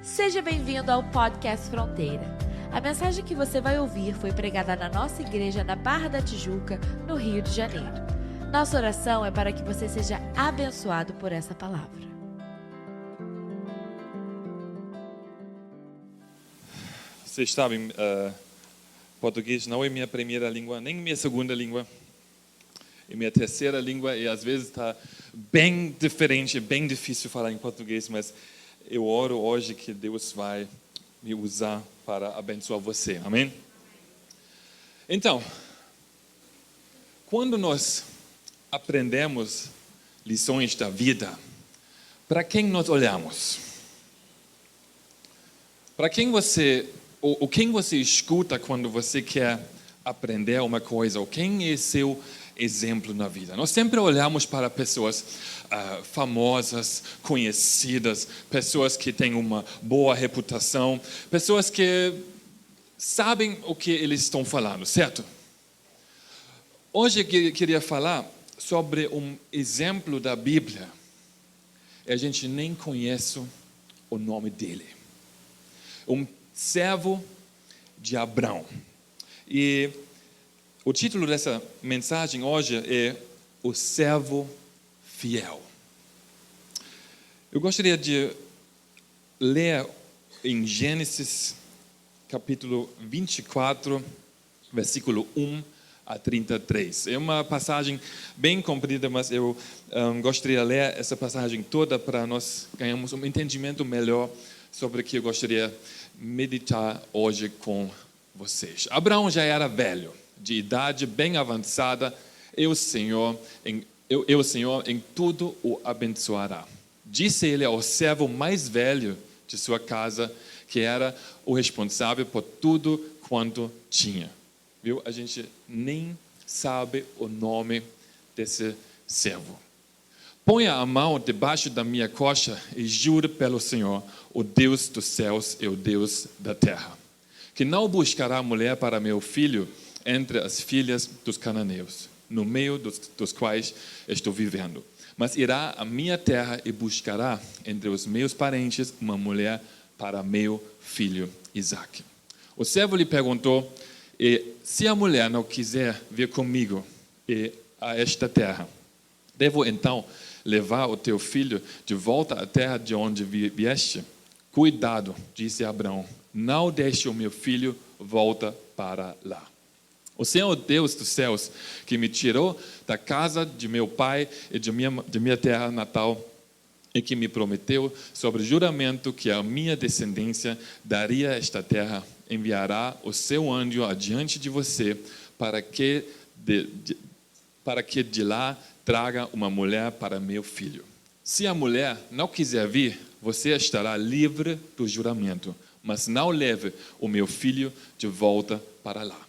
Seja bem-vindo ao Podcast Fronteira. A mensagem que você vai ouvir foi pregada na nossa igreja na Barra da Tijuca, no Rio de Janeiro. Nossa oração é para que você seja abençoado por essa palavra. Vocês sabem, português não é minha primeira língua, nem minha segunda língua. É minha terceira língua e às vezes está bem diferente, bem difícil falar em português, mas eu oro hoje que Deus vai me usar para abençoar você. Amém? Então, quando nós aprendemos lições da vida, para quem nós olhamos? Para quem ou quem você escuta quando você quer aprender uma coisa? Ou quem é seu exemplo na vida? Nós sempre olhamos para pessoas famosas, conhecidas, pessoas que têm uma boa reputação, pessoas que sabem o que eles estão falando, certo? Hoje eu queria falar sobre um exemplo da Bíblia e a gente nem conhece o nome dele. Um servo de Abrão. E o título dessa mensagem hoje é O Servo Fiel. Eu gostaria de ler em Gênesis capítulo 24, versículo 1 a 33. É uma passagem bem comprida, mas eu gostaria de ler essa passagem toda para nós ganharmos um entendimento melhor sobre o que eu gostaria de meditar hoje com vocês. Abraão já era velho, de idade bem avançada, e o Senhor em tudo o abençoará. Disse ele ao servo mais velho de sua casa, que era o responsável por tudo quanto tinha. Viu? A gente nem sabe o nome desse servo. Ponha a mão debaixo da minha coxa e jure pelo Senhor, o Deus dos céus e o Deus da terra, que não buscará mulher para meu filho entre as filhas dos cananeus, no meio dos quais estou vivendo. Mas irá à minha terra e buscará entre os meus parentes uma mulher para meu filho Isaque. O servo lhe perguntou: se a mulher não quiser vir comigo a esta terra, devo então levar o teu filho de volta à terra de onde vieste? Cuidado, disse Abrão, não deixe o meu filho volta para lá. O Senhor Deus dos céus, que me tirou da casa de meu pai e de minha terra natal, e que me prometeu sobre juramento que a minha descendência daria esta terra, enviará o seu anjo adiante de você para que de lá traga uma mulher para meu filho. Se a mulher não quiser vir, você estará livre do juramento, mas não leve o meu filho de volta para lá.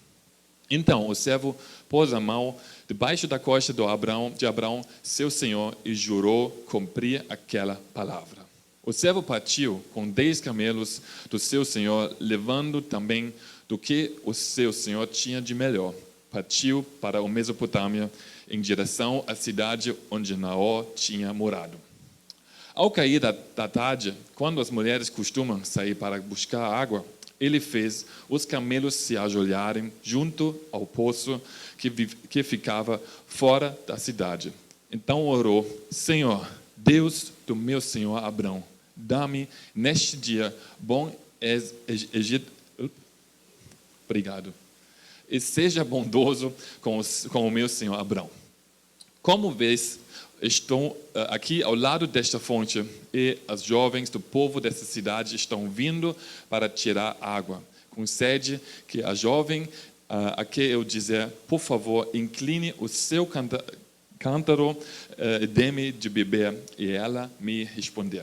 Então o servo pôs a mão debaixo da coxa de Abrão, seu senhor, e jurou cumprir aquela palavra. O servo partiu com 10 camelos do seu senhor, levando também do que o seu senhor tinha de melhor. Partiu para a Mesopotâmia, em direção à cidade onde Naor tinha morado. Ao cair da tarde, quando as mulheres costumam sair para buscar água, ele fez os camelos se ajoelharem junto ao poço que ficava fora da cidade. Então orou: Senhor, Deus do meu senhor Abrão, dá-me neste dia bom Egito. Obrigado. E seja bondoso com o meu senhor Abrão. Como vês, estou aqui ao lado desta fonte e as jovens do povo dessa cidade estão vindo para tirar água. Com sede, que a jovem a que eu dizer, por favor, incline o seu cântaro e dê-me de beber. E ela me responder: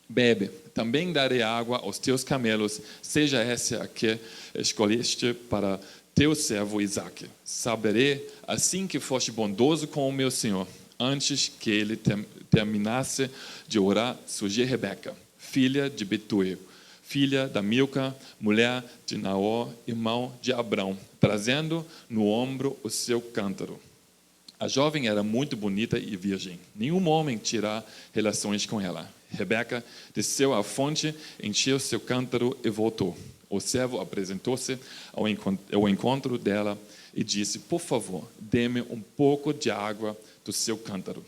bebe, também darei água aos teus camelos, seja essa a que escolheste para teu servo Isaque. Saberei, assim que foste bondoso com o meu senhor. Antes que ele terminasse de orar, surgiu Rebeca, filha de Betuel, filha da Milca, mulher de Naor, irmão de Abrão, trazendo no ombro o seu cântaro. A jovem era muito bonita e virgem. Nenhum homem tira relações com ela. Rebeca desceu à fonte, encheu seu cântaro e voltou. O servo apresentou-se ao encontro dela e disse: por favor, dê-me um pouco de água do seu cântaro.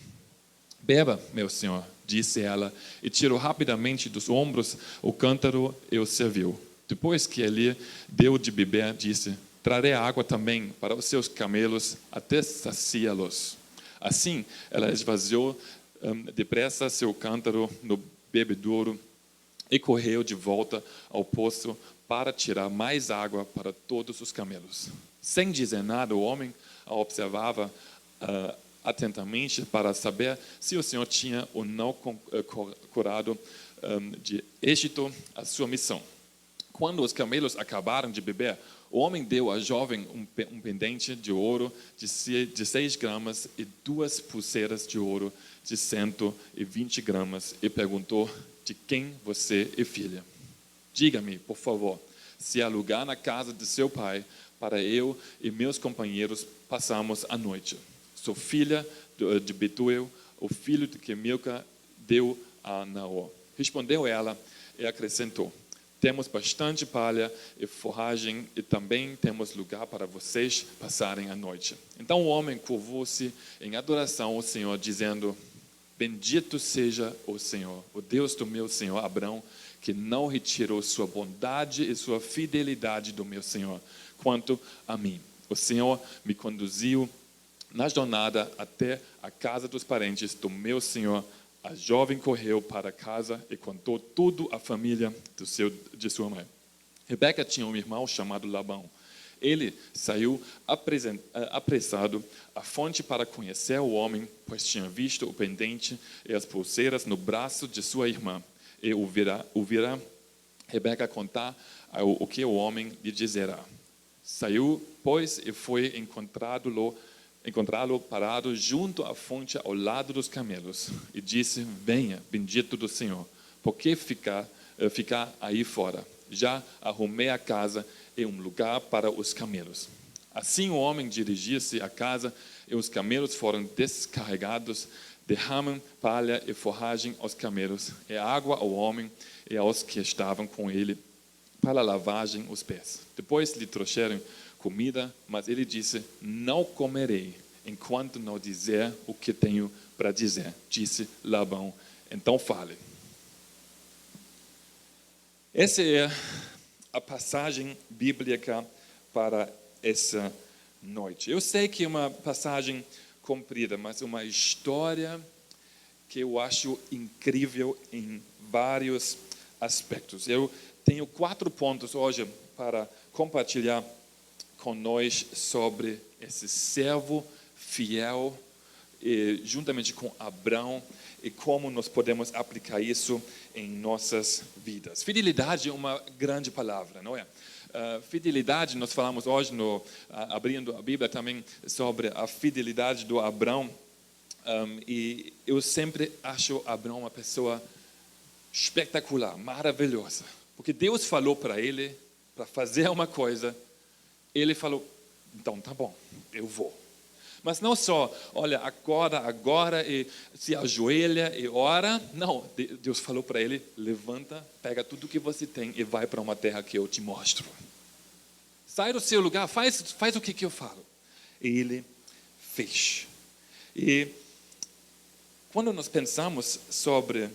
Beba, meu senhor, disse ela, e tirou rapidamente dos ombros o cântaro e o serviu. Depois que ele deu de beber, disse: trarei água também para os seus camelos até saciá-los. Assim, ela esvaziou depressa seu cântaro no bebedouro e correu de volta ao poço para tirar mais água para todos os camelos. Sem dizer nada, o homem a observava atentamente para saber se o Senhor tinha ou não curado de êxito a sua missão. Quando os camelos acabaram de beber, o homem deu à jovem um pendente de ouro de 6 gramas e 2 pulseiras de ouro de 120 gramas e perguntou: de quem você é filha? Diga-me, por favor, se há lugar na casa de seu pai para eu e meus companheiros passarmos a noite. Sou filha de Betuel, o filho de que Milca deu a Naor. Respondeu ela e acrescentou: temos bastante palha e forragem e também temos lugar para vocês passarem a noite. Então o homem curvou-se em adoração ao Senhor, dizendo: bendito seja o Senhor, o Deus do meu senhor Abrão, que não retirou sua bondade e sua fidelidade do meu senhor, quanto a mim. O Senhor me conduziu na jornada até a casa dos parentes do meu senhor. A jovem correu para casa e contou tudo à família de sua mãe. Rebeca tinha um irmão chamado Labão. Ele saiu apressado à fonte para conhecer o homem, pois tinha visto o pendente e as pulseiras no braço de sua irmã. E ouvira Rebeca contar o que o homem lhe dizera. Saiu, pois, e foi encontrá-lo parado junto à fonte ao lado dos camelos e disse: venha, bendito do Senhor, por que ficar aí fora? Já arrumei a casa e um lugar para os camelos. Assim o homem dirigia-se à casa e os camelos foram descarregados. Derramam palha e forragem aos camelos e água ao homem e aos que estavam com ele para a lavagem os pés. Depois lhe trouxeram comida, mas ele disse: não comerei enquanto não dizer o que tenho para dizer. Disse Labão: então fale. Essa é a passagem bíblica para essa noite. Eu sei que é uma passagem comprida, mas uma história que eu acho incrível em vários aspectos. Eu tenho 4 pontos hoje para compartilhar com nós sobre esse servo fiel, juntamente com Abrão, e como nós podemos aplicar isso em nossas vidas. Fidelidade é uma grande palavra, não é? Fidelidade, nós falamos hoje, abrindo a Bíblia também, sobre a fidelidade do Abrão. E eu sempre acho Abrão uma pessoa espetacular, maravilhosa. Porque Deus falou para ele, para fazer uma coisa, ele falou: então tá bom, eu vou. Mas não só, olha, acorda agora e se ajoelha e ora. Não, Deus falou para ele: levanta, pega tudo que você tem e vai para uma terra que eu te mostro. Sai do seu lugar, faz o que eu falo. E ele fez. E quando nós pensamos sobre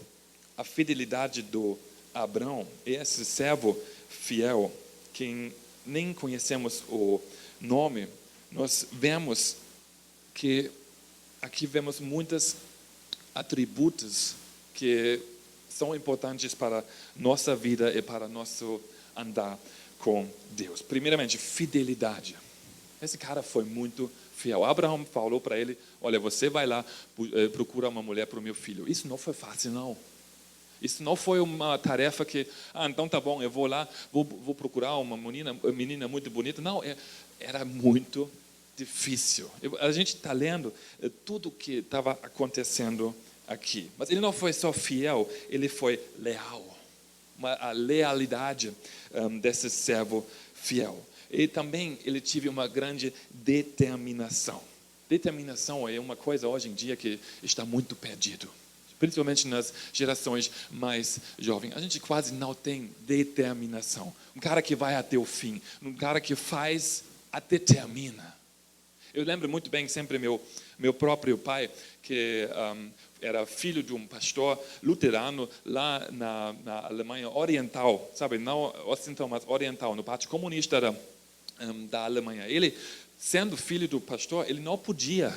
a fidelidade do Abrão, esse servo fiel, quem nem conhecemos o nome, nós vemos que aqui vemos muitos atributos que são importantes para nossa vida e para nosso andar com Deus. Primeiramente, fidelidade. Esse cara foi muito fiel. Abraão falou para ele: olha, você vai lá, procura uma mulher para o meu filho. Isso não foi fácil, não. Isso não foi uma tarefa que, então tá bom, eu vou lá, vou procurar uma menina muito bonita. Não, era muito difícil. A gente está lendo tudo o que estava acontecendo aqui. Mas ele não foi só fiel, ele foi leal. A lealidade desse servo fiel. E também ele teve uma grande determinação. Determinação é uma coisa hoje em dia que está muito perdido. principalmente nas gerações mais jovens. A gente quase não tem determinação. Um cara que vai até o fim, um cara que faz até termina. Eu lembro muito bem sempre meu próprio pai, que era filho de um pastor luterano lá na Alemanha Oriental, sabe, não ocidental, mas oriental, no parte comunista da Alemanha. Ele, sendo filho do pastor, ele não podia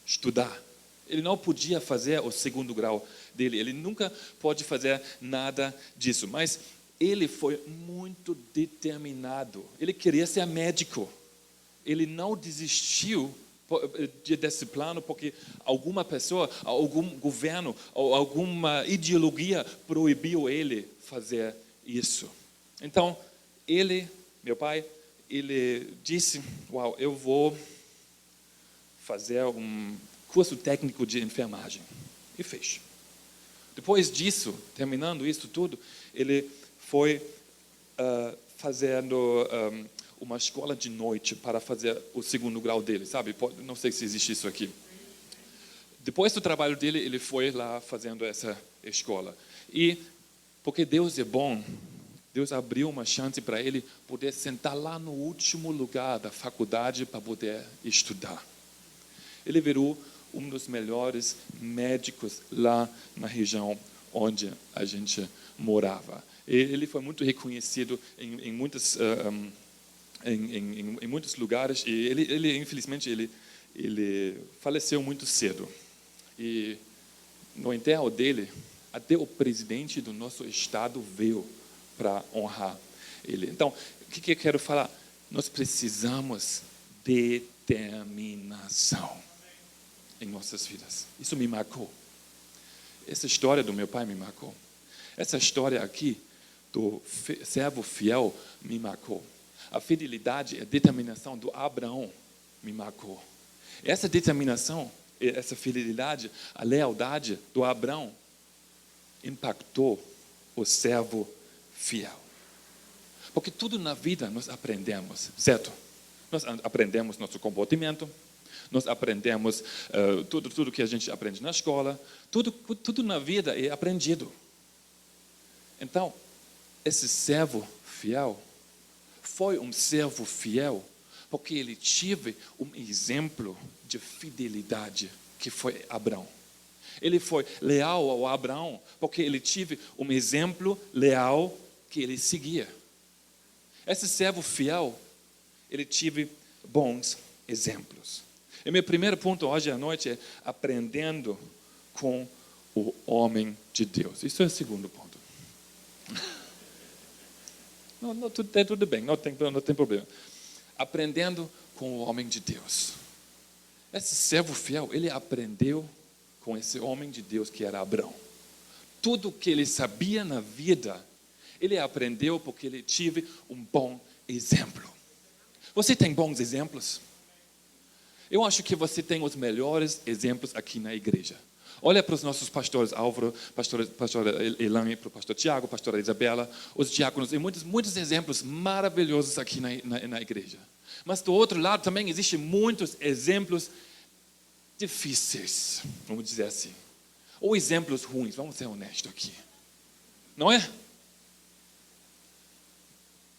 estudar. Ele não podia fazer o segundo grau dele. Ele nunca pôde fazer nada disso. Mas ele foi muito determinado. Ele queria ser médico. Ele não desistiu desse plano porque alguma pessoa, algum governo ou alguma ideologia proibiu ele fazer isso. Então, meu pai, ele disse, eu vou fazer um curso técnico de enfermagem. E fez. Depois disso, terminando isso tudo, ele foi fazendo uma escola de noite para fazer o segundo grau dele, sabe? Não sei se existe isso aqui. Depois do trabalho dele, ele foi lá fazendo essa escola. E, porque Deus é bom, Deus abriu uma chance para ele poder sentar lá no último lugar da faculdade para poder estudar. Ele virou um dos melhores médicos lá na região onde a gente morava. Ele foi muito reconhecido em muitos lugares e ele infelizmente ele faleceu muito cedo. E no enterro dele, até o presidente do nosso estado veio para honrar ele. Então, o que eu quero falar? Nós precisamos de determinação em nossas vidas. Isso me marcou. Essa história do meu pai me marcou. Essa história aqui do servo fiel me marcou. A fidelidade e a determinação do Abraão me marcou. Essa determinação, essa fidelidade, a lealdade do Abraão impactou o servo fiel. Porque tudo na vida nós aprendemos, certo? Nós aprendemos nosso comportamento, nós aprendemos tudo que a gente aprende na escola, tudo na vida é aprendido. Então, esse servo fiel foi um servo fiel porque ele teve um exemplo de fidelidade que foi Abraão. Ele foi leal ao Abraão porque ele teve um exemplo leal que ele seguia. Esse servo fiel, ele teve bons exemplos. E meu primeiro ponto hoje à noite é aprendendo com o homem de Deus. Isso é o segundo ponto. Não, tudo bem, não tem problema. Aprendendo com o homem de Deus. Esse servo fiel, ele aprendeu com esse homem de Deus que era Abraão. Tudo o que ele sabia na vida, ele aprendeu porque ele teve um bom exemplo. Você tem bons exemplos? Eu acho que você tem os melhores exemplos aqui na igreja. Olha para os nossos pastores Álvaro, pastora Elane, para o pastor Tiago, pastora Isabela, os diáconos, e muitos exemplos maravilhosos aqui na igreja. Mas do outro lado também existem muitos exemplos difíceis, vamos dizer assim. Ou exemplos ruins, vamos ser honestos aqui. Não é?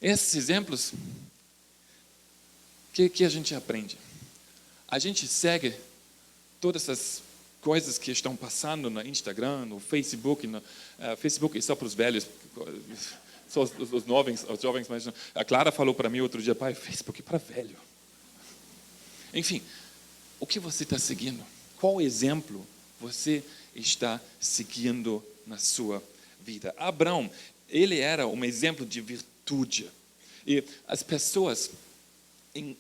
Esses exemplos, que a gente aprende? A gente segue todas as coisas que estão passando no Instagram, no Facebook. Facebook é só para os velhos, só os jovens. Mas a Clara falou para mim outro dia, pai, Facebook é para velho. Enfim, o que você está seguindo? Qual exemplo você está seguindo na sua vida? Abraão, ele era um exemplo de virtude. E as pessoas em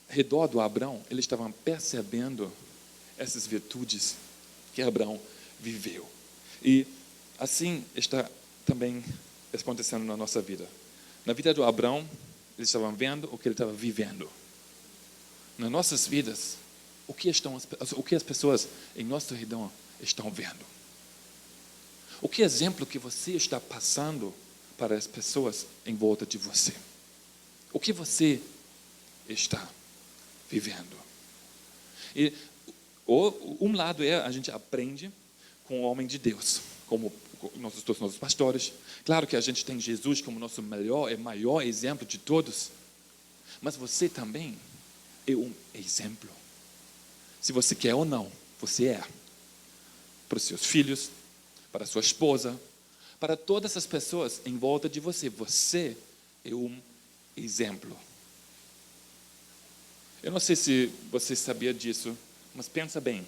redor do Abraão, eles estavam percebendo essas virtudes que Abraão viveu. E assim está também acontecendo na nossa vida. Na vida do Abraão, eles estavam vendo o que ele estava vivendo. Nas nossas vidas, o que as pessoas em nosso redor estão vendo? O que exemplo que você está passando para as pessoas em volta de você? O que você está vivendo? E um lado é a gente aprende com o homem de Deus, como nossos pastores. Claro que a gente tem Jesus como nosso melhor e maior exemplo de todos, mas você também é um exemplo. Se você quer ou não, você é. Para os seus filhos, para a sua esposa, para todas as pessoas em volta de você. Você é um exemplo. Eu não sei se você sabia disso, mas pensa bem.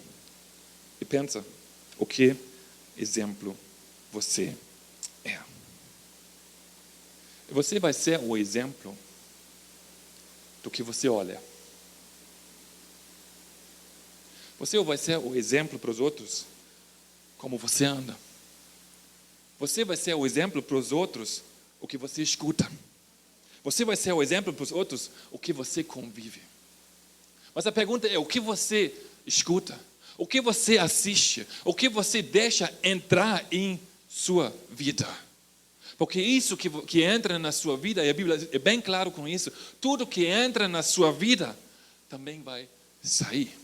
E pensa o que exemplo você é. Você vai ser o exemplo do que você olha. Você vai ser o exemplo para os outros como você anda. Você vai ser o exemplo para os outros o que você escuta. Você vai ser o exemplo para os outros o que você convive. Mas a pergunta é: o que você escuta? O que você assiste? O que você deixa entrar em sua vida? Porque isso que entra na sua vida, e a Bíblia é bem claro com isso, tudo que entra na sua vida também vai sair.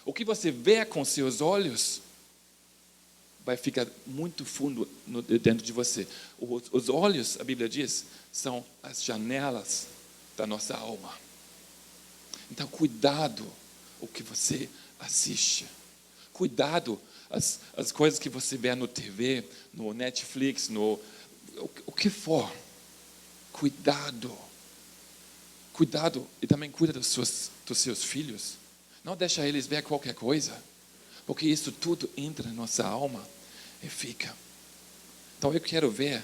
O que você vê com seus olhos vai ficar muito fundo dentro de você. Os olhos, a Bíblia diz, são as janelas da nossa alma. Então, cuidado o que você assiste. Cuidado as coisas que você vê no TV, no Netflix, o que for. Cuidado. Cuidado e também cuida dos seus filhos. Não deixa eles ver qualquer coisa, porque isso tudo entra na nossa alma e fica. Então eu quero ver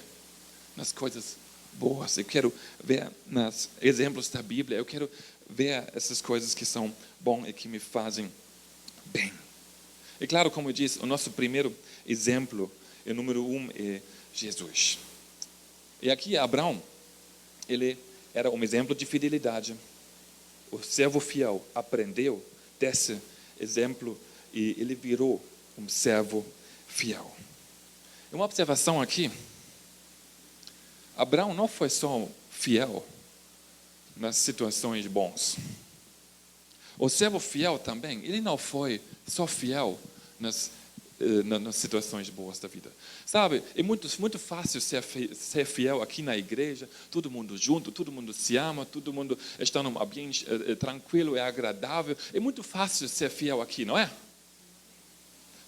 nas coisas boas, eu quero ver nos exemplos da Bíblia, eu quero ver essas coisas que são bom e que me fazem bem. E claro, como eu disse, o nosso primeiro exemplo, o número 1, é Jesus. E aqui Abraão, ele era um exemplo de fidelidade. O servo fiel aprendeu desse exemplo e ele virou um servo fiel. Uma observação aqui: Abraão não foi só fiel nas situações bons. O servo fiel também, ele não foi só fiel nas situações boas da vida. Sabe, é muito fácil ser fiel aqui na igreja, todo mundo junto, todo mundo se ama, todo mundo está num ambiente tranquilo e agradável. É muito fácil ser fiel aqui, não é?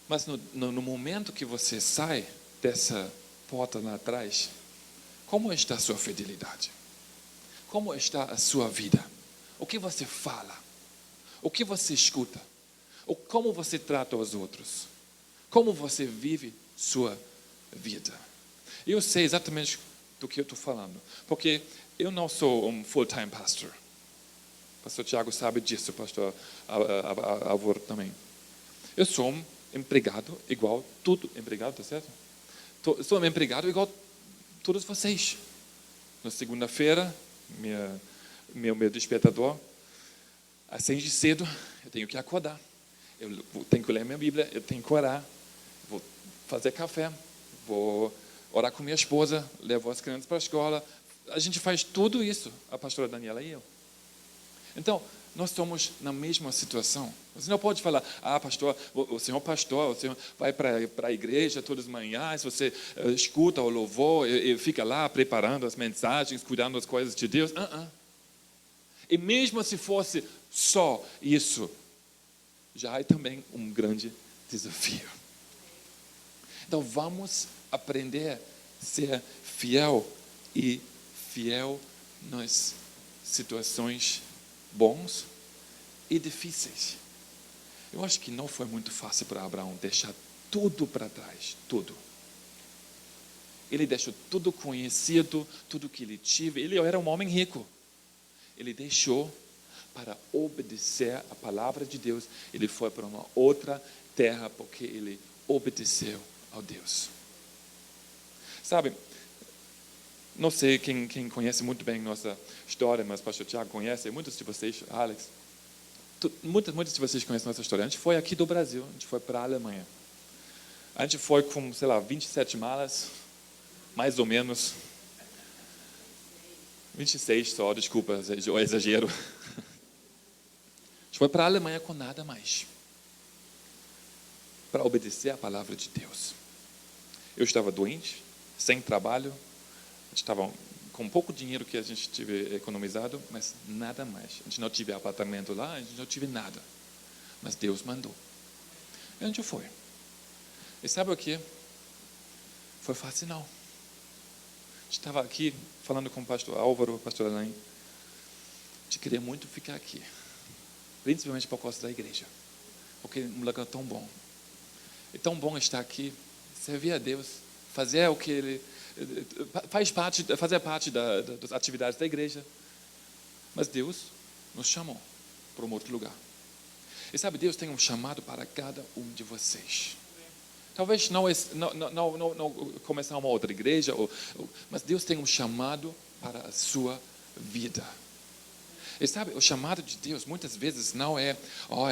Mas no momento que você sai dessa porta lá atrás, como está a sua fidelidade? Como está a sua vida? O que você fala? O que você escuta? Como você trata os outros? Como você vive sua vida? Eu sei exatamente do que eu estou falando, porque eu não sou um full-time pastor. O pastor Tiago sabe disso, o pastor Avor também. Eu sou um empregado igual empregado, tá certo? Sou um empregado igual todos vocês. Na segunda-feira, meu despertador, acende cedo, eu tenho que acordar. Eu tenho que ler minha Bíblia, eu tenho que orar, vou fazer café, vou orar com minha esposa, levo as crianças para a escola. A gente faz tudo isso, a pastora Daniela e eu. Então, nós estamos na mesma situação. Você não pode falar: pastor, o senhor vai para a igreja todas as manhãs, você escuta o louvor e fica lá preparando as mensagens, cuidando das coisas de Deus. E mesmo se fosse só isso, já é também um grande desafio. Então vamos aprender a ser fiel nas situações bons e difíceis. Eu acho que não foi muito fácil para Abraão deixar tudo para trás, tudo. Ele deixou tudo conhecido, tudo que ele tinha. Ele era um homem rico. Ele deixou para obedecer a palavra de Deus. Ele foi para uma outra terra porque ele obedeceu ao Deus. Sabe, não sei quem conhece muito bem nossa história, mas o pastor Tiago conhece, muitos de vocês, Alex, muitos de vocês conhecem nossa história. A gente foi aqui do Brasil, a gente foi para a Alemanha. A gente foi com, 27 malas, mais ou menos. 26 só, desculpa, o exagero. A gente foi para a Alemanha com nada mais. para obedecer a palavra de Deus. Eu estava doente, sem trabalho, a gente estava com pouco dinheiro que a gente tive economizado, mas nada mais. A gente não tive apartamento lá, a gente não tive nada. Mas Deus mandou. E a gente foi. E sabe o que? Foi fácil não. A gente estava aqui falando com o pastor Álvaro, o pastor Alain. A gente queria muito ficar aqui. Principalmente por causa da igreja. Porque é um lugar tão bom. É tão bom estar aqui, servir a Deus, fazer o que Ele fazer parte das atividades da igreja. Mas Deus nos chamou para um outro lugar. E sabe, Deus tem um chamado para cada um de vocês. Talvez não começar uma outra igreja, mas Deus tem um chamado para a sua vida. E sabe, o chamado de Deus muitas vezes não é,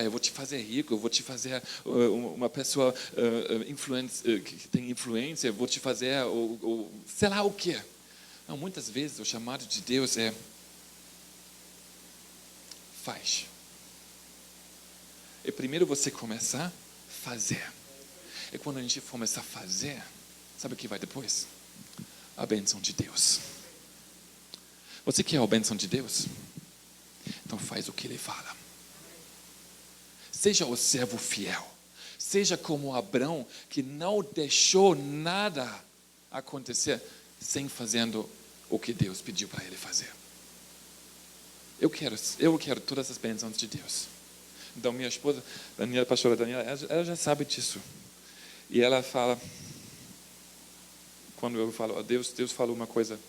eu vou te fazer rico, eu vou te fazer uma pessoa que tem influência, eu vou te fazer, sei lá o quê. Não, muitas vezes o chamado de Deus é, faz. E primeiro você começar a fazer. E quando a gente começar a fazer, sabe o que vai depois? A bênção de Deus. Você quer a bênção de Deus? Então faz o que Ele fala. Seja o servo fiel. Seja como Abrão, que não deixou nada acontecer sem fazendo o que Deus pediu para ele fazer. Eu quero todas as bênçãos de Deus. Então minha esposa, a pastora Daniela, ela já sabe disso. E ela fala, quando eu falo, Deus falou uma coisa,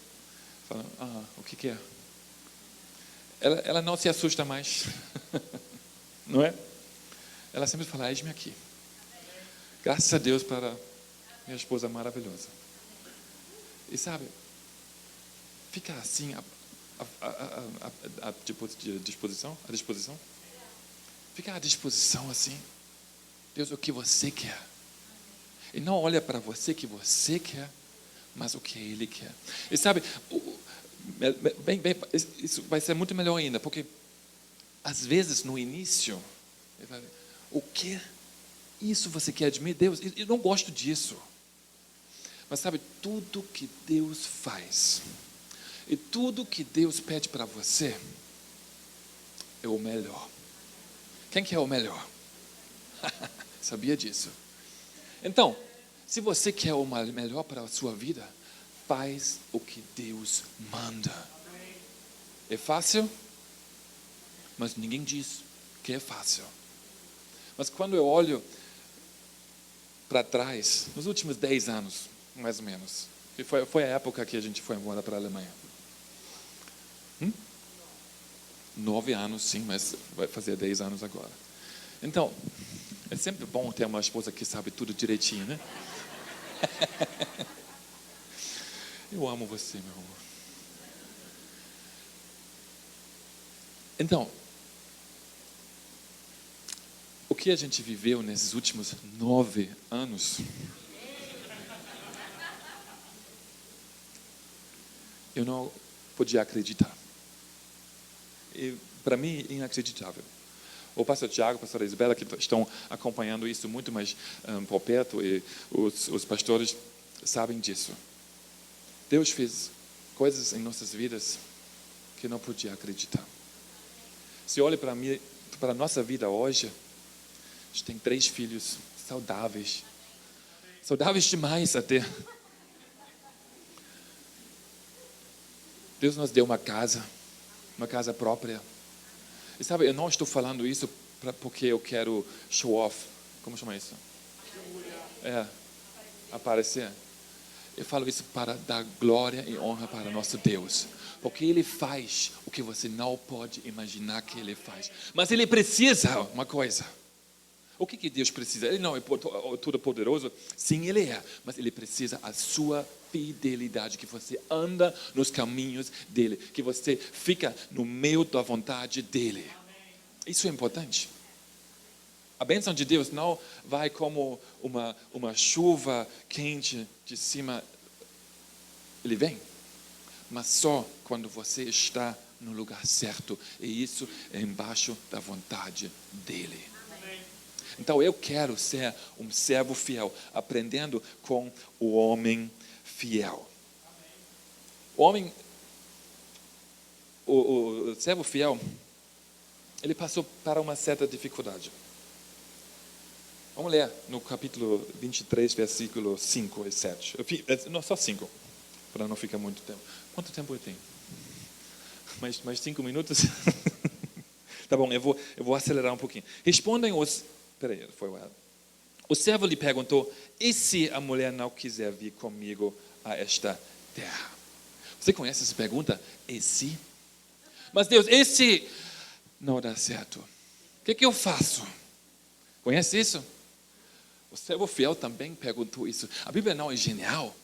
fala, o que é? Ela não se assusta mais, não é? Ela sempre fala, eis-me aqui. Graças a Deus para minha esposa maravilhosa. E sabe, fica assim à disposição. Fica à disposição assim. Deus, o que você quer. E não olha para você que você quer, mas o que Ele quer. E sabe, isso vai ser muito melhor ainda, porque às vezes no início, o que isso você quer de mim? Deus, eu não gosto disso. Mas sabe, tudo que Deus faz e tudo que Deus pede para você é o melhor. Quem quer o melhor? Sabia disso? Então, se você quer o melhor para a sua vida, faz o que Deus manda. É fácil? Mas ninguém diz que é fácil. Mas quando eu olho para trás, nos últimos 10 anos, mais ou menos, que foi a época que a gente foi embora para a Alemanha. 9 anos, sim, mas vai fazer 10 anos agora. Então, é sempre bom ter uma esposa que sabe tudo direitinho, né? Eu amo você, meu amor. Então, o que a gente viveu nesses últimos 9 anos, eu não podia acreditar. E para mim, inacreditável. O pastor Tiago, a pastora Isabela, que estão acompanhando isso muito mais por perto, e os pastores sabem disso. Deus fez coisas em nossas vidas que eu não podia acreditar. Se olha para a nossa vida hoje, a gente tem 3 filhos saudáveis. Saudáveis demais até. Deus nos deu uma casa própria. E sabe, eu não estou falando isso porque eu quero show off. Como chama isso? Aparecer. Eu falo isso para dar glória e honra para nosso Deus. Porque Ele faz o que você não pode imaginar que Ele faz. Mas Ele precisa uma coisa. O que Deus precisa? Ele não é todo poderoso? Sim, Ele é. Mas Ele precisa a sua fidelidade. Que você anda nos caminhos dEle. Que você fica no meio da vontade dEle. Isso é importante. A bênção de Deus não vai como uma chuva quente de cima. Ele vem. Mas só quando você está no lugar certo. E isso é embaixo da vontade dEle. Então eu quero ser um servo fiel, aprendendo com o homem fiel. O servo fiel, ele passou para uma certa dificuldade. Vamos ler no capítulo 23, versículo 5 e 7. Não, só 5, para não ficar muito tempo. Quanto tempo eu tenho? Mais 5 minutos? Tá bom, eu vou acelerar um pouquinho. Respondem os... Peraí, foi errado. O servo lhe perguntou, e se a mulher não quiser vir comigo a esta terra? Você conhece essa pergunta? E se? Mas Deus, e se não dá certo? O que eu faço? Conhece isso? O servo fiel também perguntou isso. A Bíblia não é genial.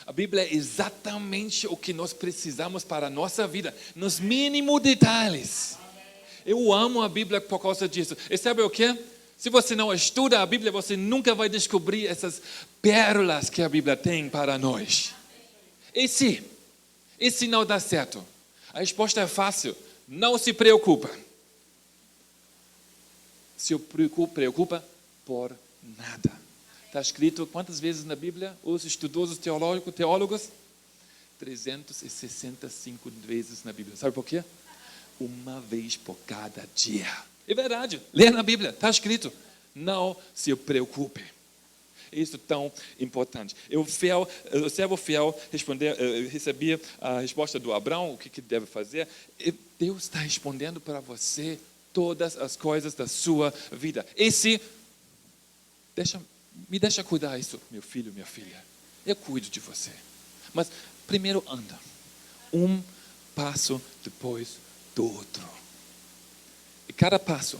A Bíblia é exatamente o que nós precisamos para a nossa vida, nos mínimos detalhes. Eu amo a Bíblia por causa disso. E sabe o que? Se você não estuda a Bíblia, você nunca vai descobrir essas pérolas que a Bíblia tem para nós. E se não dá certo? A resposta é fácil. Não se preocupa. Se preocupa por nada. Está escrito quantas vezes na Bíblia? Os estudiosos teólogos? 365 vezes na Bíblia. Sabe por quê? Uma vez por cada dia. É verdade. Lê na Bíblia. Está escrito. Não se preocupe. Isso é tão importante. O servo fiel recebia a resposta do Abraão, o que deve fazer. E Deus está respondendo para você todas as coisas da sua vida. Me deixa cuidar disso, meu filho, minha filha. Eu cuido de você. Mas primeiro anda. Um passo depois do outro. E cada passo,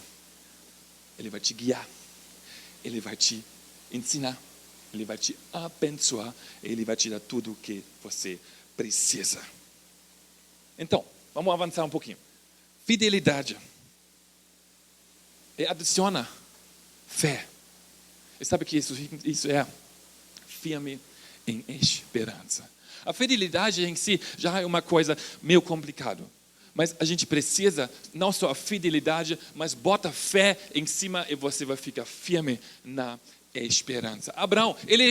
Ele vai te guiar. Ele vai te ensinar. Ele vai te abençoar. Ele vai te dar tudo o que você precisa. Então, vamos avançar um pouquinho. Fidelidade. E adiciona fé. E sabe que isso é firme em esperança. A fidelidade em si já é uma coisa meio complicada. Mas a gente precisa não só a fidelidade, mas bota fé em cima e você vai ficar firme na esperança. Abraão, ele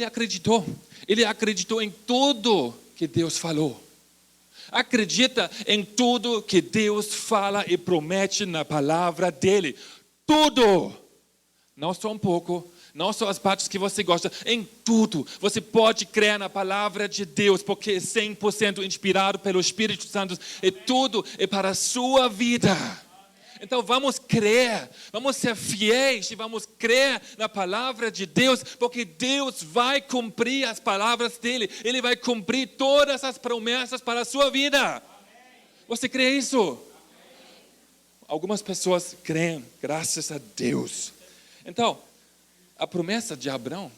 acreditou. Ele acreditou em tudo que Deus falou. Acredita em tudo que Deus fala e promete na palavra dele. Tudo. Não só um pouco, não só as partes que você gosta, em tudo. Você pode crer na palavra de Deus, porque é 100% inspirado pelo Espírito Santo. E tudo é para a sua vida. Então vamos crer, vamos ser fiéis e vamos crer na palavra de Deus, porque Deus vai cumprir as palavras dele. Ele vai cumprir todas as promessas para a sua vida. Você crê isso? Algumas pessoas creem, graças a Deus. Então, a promessa de Abraão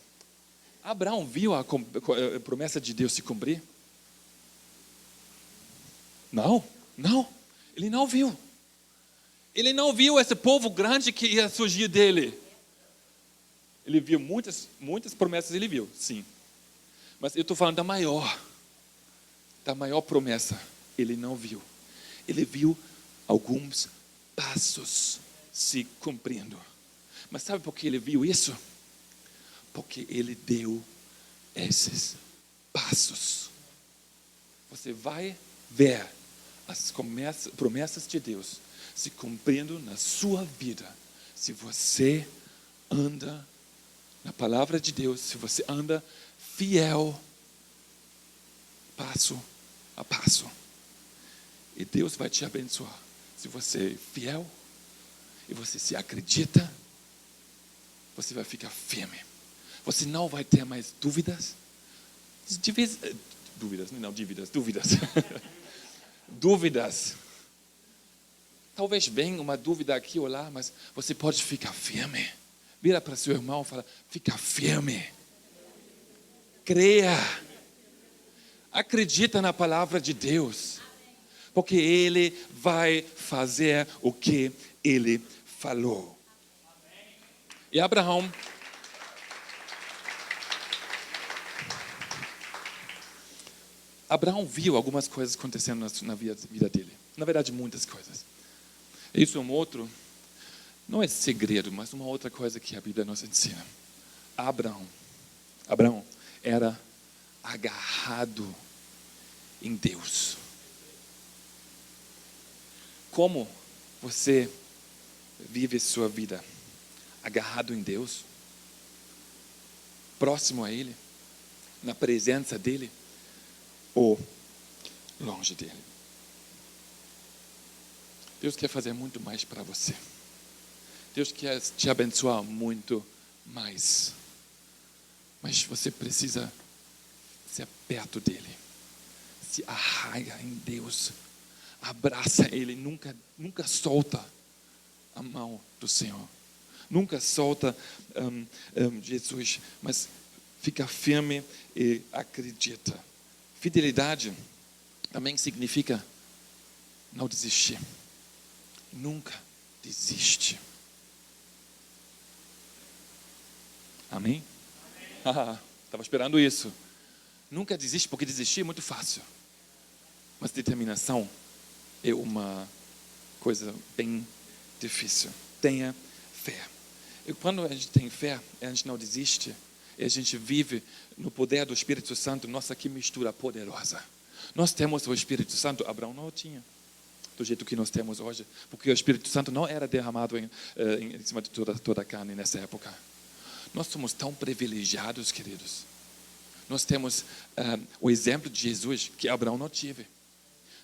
viu a promessa de Deus se cumprir? Não, ele não viu. Ele não viu esse povo grande que ia surgir dele. Ele viu muitas promessas, ele viu, sim. Mas eu estou falando da maior promessa, ele não viu. Ele viu alguns passos se cumprindo. Mas sabe por que ele viu isso? Porque ele deu esses passos. Você vai ver as promessas de Deus se cumprindo na sua vida. Se você anda na palavra de Deus, se você anda fiel, passo a passo. E Deus vai te abençoar. Se você é fiel e você se acredita, você vai ficar firme. Você não vai ter mais dúvidas. Dúvidas. Talvez venha uma dúvida aqui ou lá, mas você pode ficar firme. Vira para seu irmão e fala, fica firme. Creia. Acredita na palavra de Deus. Porque Ele vai fazer o que Ele falou. E Abraão viu algumas coisas acontecendo na vida dele. Na verdade, muitas coisas. Isso é um outro não é segredo, mas uma outra coisa que a Bíblia nos ensina. Abraão era agarrado em Deus. Como você vive sua vida? Agarrado em Deus? Próximo a Ele? Na presença dEle? Ou longe dEle? Deus quer fazer muito mais para você. Deus quer te abençoar muito mais. Mas você precisa ser perto dEle. Se arraiga em Deus. Abraça Ele. Nunca solta a mão do Senhor. Nunca solta Jesus. Mas fica firme e acredita. Fidelidade também significa não desistir. Nunca desiste. Amém? Estava esperando isso. Nunca desiste, porque desistir é muito fácil. Mas determinação é uma coisa bem difícil. Tenha fé. E quando a gente tem fé, a gente não desiste. E a gente vive no poder do Espírito Santo. Nossa, que mistura poderosa. Nós temos o Espírito Santo. Abraão não tinha. Do jeito que nós temos hoje. Porque o Espírito Santo não era derramado em cima de toda a carne nessa época. Nós somos tão privilegiados, queridos. Nós temos o exemplo de Jesus que Abraão não teve.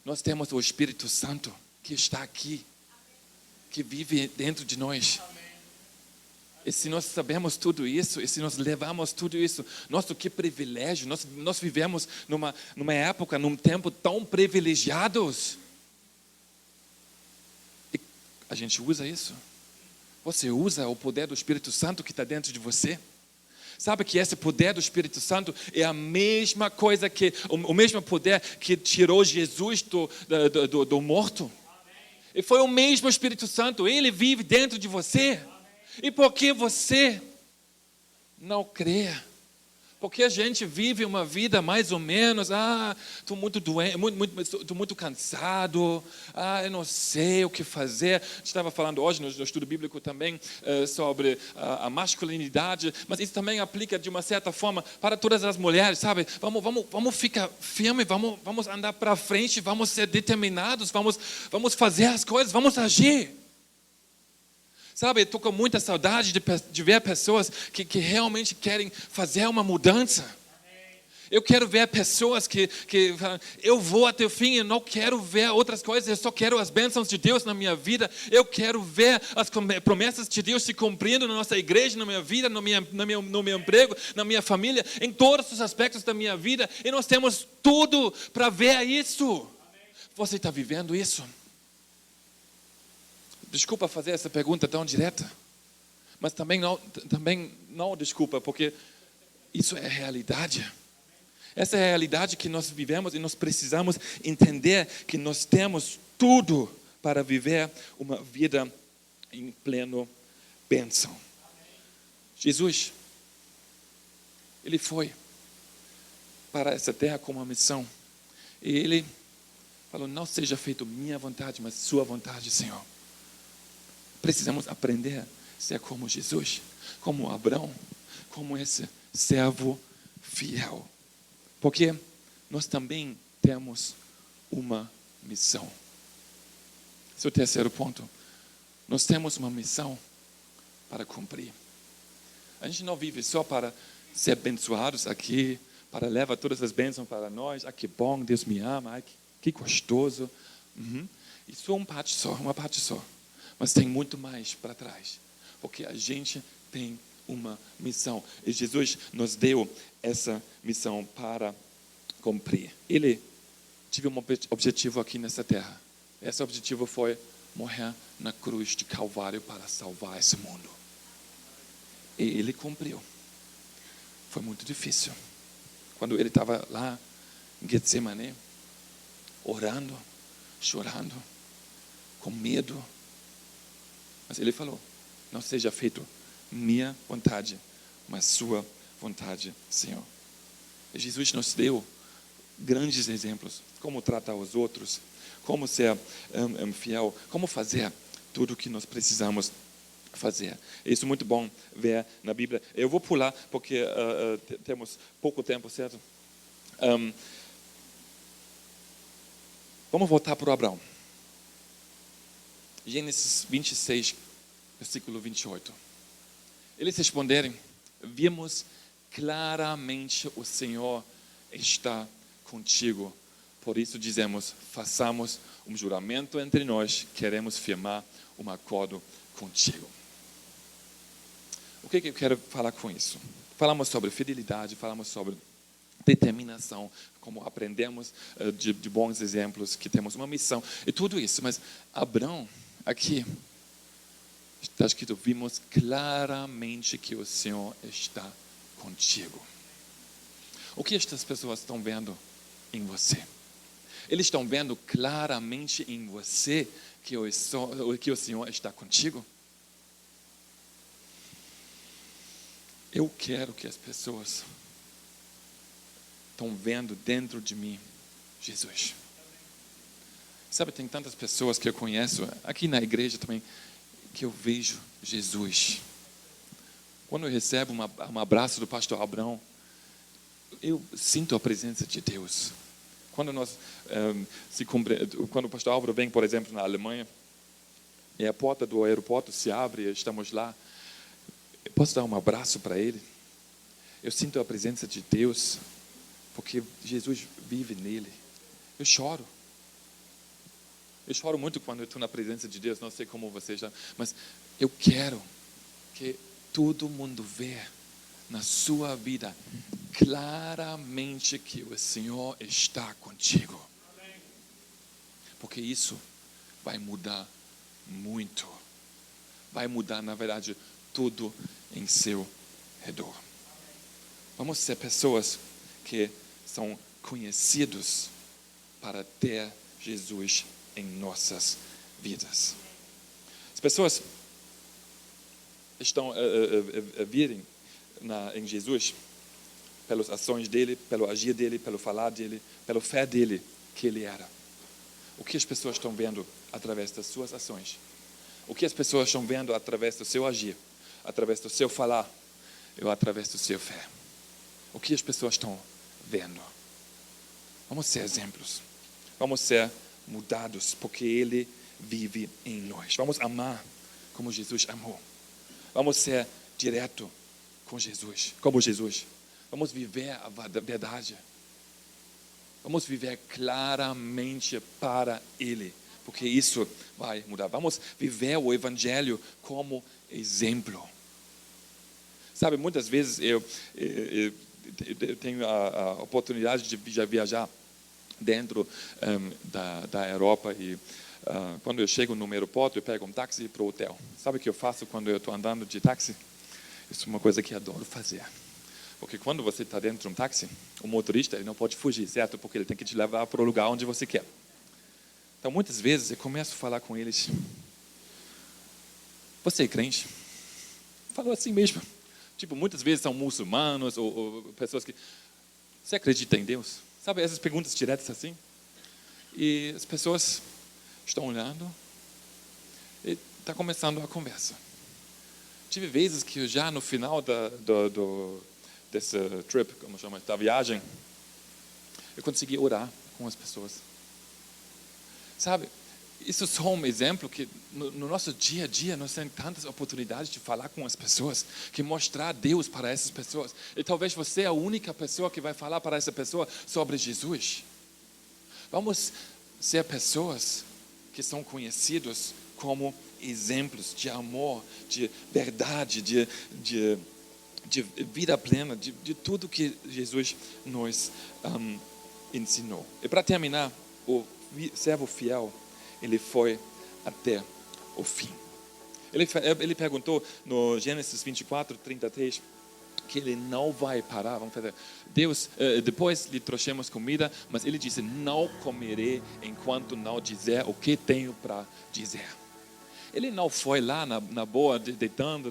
Nós temos o Espírito Santo que está aqui, que vive dentro de nós. E se nós sabemos tudo isso, e se nós levamos tudo isso, nosso que privilégio, nós vivemos numa época, num tempo tão privilegiados. E a gente usa isso. Você usa o poder do Espírito Santo que está dentro de você? Sabe que esse poder do Espírito Santo é a mesma coisa que, o mesmo poder que tirou Jesus do morto? E foi o mesmo Espírito Santo, ele vive dentro de você. E por que você não crê? Porque a gente vive uma vida mais ou menos, estou muito doente, estou muito cansado, eu não sei o que fazer. A gente estava falando hoje no estudo bíblico também sobre a masculinidade, mas isso também aplica de uma certa forma para todas as mulheres, sabe? Vamos ficar firme, vamos andar para frente, vamos ser determinados, vamos fazer as coisas, vamos agir. Sabe, eu estou com muita saudade de ver pessoas que realmente querem fazer uma mudança. Eu quero ver pessoas que falam, eu vou até o fim, eu não quero ver outras coisas, eu só quero as bênçãos de Deus na minha vida. Eu quero ver as promessas de Deus se cumprindo na nossa igreja, na minha vida, no meu emprego, na minha família, em todos os aspectos da minha vida. E nós temos tudo para ver isso. Você está vivendo isso? Desculpa fazer essa pergunta tão direta, mas também não desculpa, porque isso é realidade. Essa é a realidade que nós vivemos e nós precisamos entender que nós temos tudo para viver uma vida em pleno bênção. Jesus, ele foi para essa terra com uma missão e ele falou, não seja feito minha vontade, mas sua vontade, Senhor. Precisamos aprender a ser como Jesus, como Abraão, como esse servo fiel. Porque nós também temos uma missão. Esse é o terceiro ponto. Nós temos uma missão para cumprir. A gente não vive só para ser abençoados aqui, para levar todas as bênçãos para nós. Que bom, Deus me ama, que gostoso. Isso é uma parte só. Mas tem muito mais para trás, porque a gente tem uma missão. E Jesus nos deu essa missão para cumprir. Ele teve um objetivo aqui nessa terra. Esse objetivo foi morrer na cruz de Calvário para salvar esse mundo. E ele cumpriu. Foi muito difícil. Quando ele estava lá em Getsemane, orando, chorando, com medo, mas ele falou, não seja feito minha vontade, mas sua vontade, Senhor. E Jesus nos deu grandes exemplos, como tratar os outros, como ser fiel, como fazer tudo o que nós precisamos fazer. Isso é muito bom ver na Bíblia. Eu vou pular porque temos pouco tempo, certo? Vamos voltar para o Abraão. Gênesis 26, versículo 28. Eles responderem: vimos claramente o Senhor está contigo. Por isso dizemos, façamos um juramento entre nós, queremos firmar um acordo contigo. O que eu quero falar com isso? Falamos sobre fidelidade, falamos sobre determinação, como aprendemos de bons exemplos, que temos uma missão, e tudo isso. Mas Abraão, aqui, está escrito, vimos claramente que o Senhor está contigo. O que estas pessoas estão vendo em você? Eles estão vendo claramente em você que o Senhor está contigo? Eu quero que as pessoas estão vendo dentro de mim Jesus. Sabe, tem tantas pessoas que eu conheço, aqui na igreja também, que eu vejo Jesus. Quando eu recebo um abraço do pastor Abraão, eu sinto a presença de Deus. Quando quando o pastor Álvaro vem, por exemplo, na Alemanha, e a porta do aeroporto se abre e estamos lá, eu posso dar um abraço para ele. Eu sinto a presença de Deus, porque Jesus vive nele. Eu choro. Eu choro muito quando eu estou na presença de Deus, não sei como você já, mas eu quero que todo mundo veja na sua vida claramente que o Senhor está contigo. Porque isso vai mudar muito. Vai mudar, na verdade, tudo em seu redor. Vamos ser pessoas que são conhecidos para ter Jesus em nossas vidas. As pessoas estão a virem em Jesus pelas ações dele, pelo agir dele, pelo falar dele, pela fé dele que ele era. O que as pessoas estão vendo através das suas ações? O que as pessoas estão vendo através do seu agir, através do seu falar, ou através do seu fé? O que as pessoas estão vendo? Vamos ser exemplos. Vamos ser mudados, porque ele vive em nós. Vamos amar como Jesus amou. Vamos ser direto com Jesus, como Jesus. Vamos viver a verdade. Vamos viver claramente para ele, porque isso vai mudar. Vamos viver o Evangelho como exemplo. Sabe, muitas vezes eu tenho a oportunidade de viajar dentro da Europa e quando eu chego no aeroporto eu pego um táxi para o hotel. Sabe o que eu faço quando eu estou andando de táxi? Isso é uma coisa que eu adoro fazer. Porque quando você está dentro de um táxi, o motorista ele não pode fugir, certo? Porque ele tem que te levar para o lugar onde você quer. Então, muitas vezes, eu começo a falar com eles. Você é crente? Falo assim mesmo. Tipo, muitas vezes são muçulmanos ou pessoas que... Você acredita em Deus? Sabe, essas perguntas diretas assim. E as pessoas estão olhando e está começando a conversa. Tive vezes que eu já no final desse trip, como chama, da viagem, eu consegui orar com as pessoas. Sabe, isso é só um exemplo que no nosso dia a dia nós temos tantas oportunidades de falar com as pessoas, que mostrar Deus para essas pessoas. E talvez você é a única pessoa que vai falar para essa pessoa sobre Jesus. Vamos ser pessoas que são conhecidos como exemplos de amor, de verdade, de vida plena, de tudo que Jesus nos ensinou. E para terminar, o servo fiel, ele foi até o fim. Ele perguntou no Gênesis 24, 33, que ele não vai parar. Vamos fazer. Deus, depois lhe trouxemos comida, mas ele disse, não comerei enquanto não dizer o que tenho para dizer. Ele não foi lá na boa, deitando,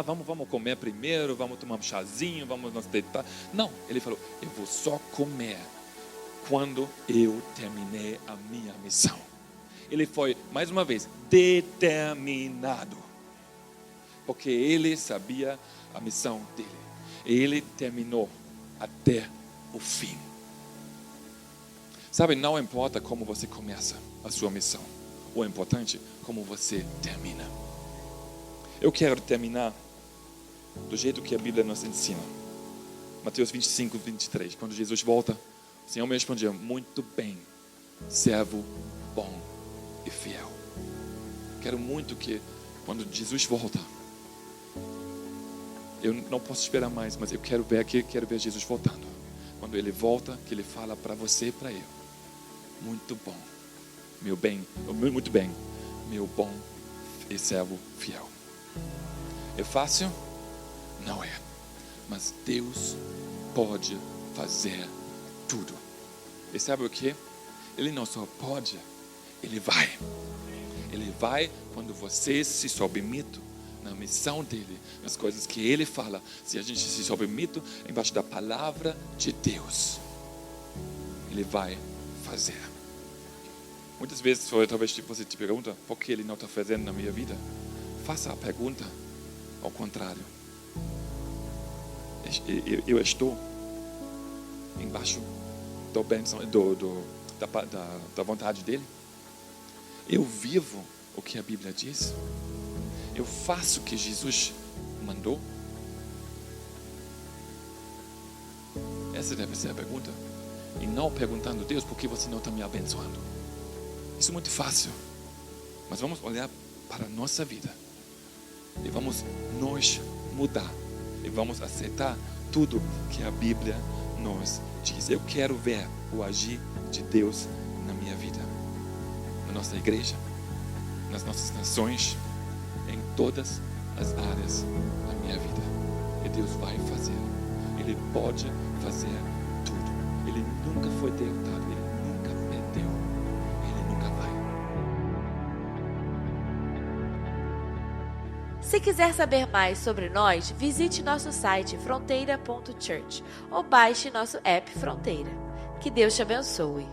vamos comer primeiro, vamos tomar um chazinho, vamos nos deitar. Não, ele falou, eu vou só comer quando eu terminei a minha missão. Ele foi, mais uma vez, determinado. Porque Ele sabia a missão dele. E Ele terminou até o fim. Sabe, não importa como você começa a sua missão. O importante é como você termina. Eu quero terminar do jeito que a Bíblia nos ensina. Mateus 25, 23. Quando Jesus volta, o Senhor me respondia: muito bem, servo bom e fiel. Quero muito que quando Jesus volta, eu não posso esperar mais, mas eu quero ver Jesus voltando. Quando Ele volta, que Ele fala para você e para eu: muito bom, muito bem, meu bom e servo fiel. É fácil? Não é. Mas Deus pode fazer tudo. E sabe o que? Ele não só pode, Ele vai. Ele vai quando você se submete na missão dele, nas coisas que Ele fala. Se a gente se submete embaixo da palavra de Deus, Ele vai fazer. Muitas vezes, talvez você te pergunta: por que Ele não está fazendo na minha vida? Faça a pergunta ao contrário. Eu estou embaixo da vontade dele? Eu vivo o que a Bíblia diz? Eu faço o que Jesus mandou? Essa deve ser a pergunta. E não perguntando: Deus, por que você não está me abençoando? Isso é muito fácil. Mas vamos olhar para a nossa vida. E vamos nos mudar. E vamos aceitar tudo que a Bíblia nos diz. Eu quero ver o agir de Deus na minha vida, na nossa igreja, nas nossas nações, em todas as áreas da minha vida. E Deus vai fazer. Ele pode fazer tudo. Ele nunca foi derrotado. Ele nunca perdeu. Ele nunca vai. Se quiser saber mais sobre nós, visite nosso site fronteira.church ou baixe nosso app Fronteira. Que Deus te abençoe.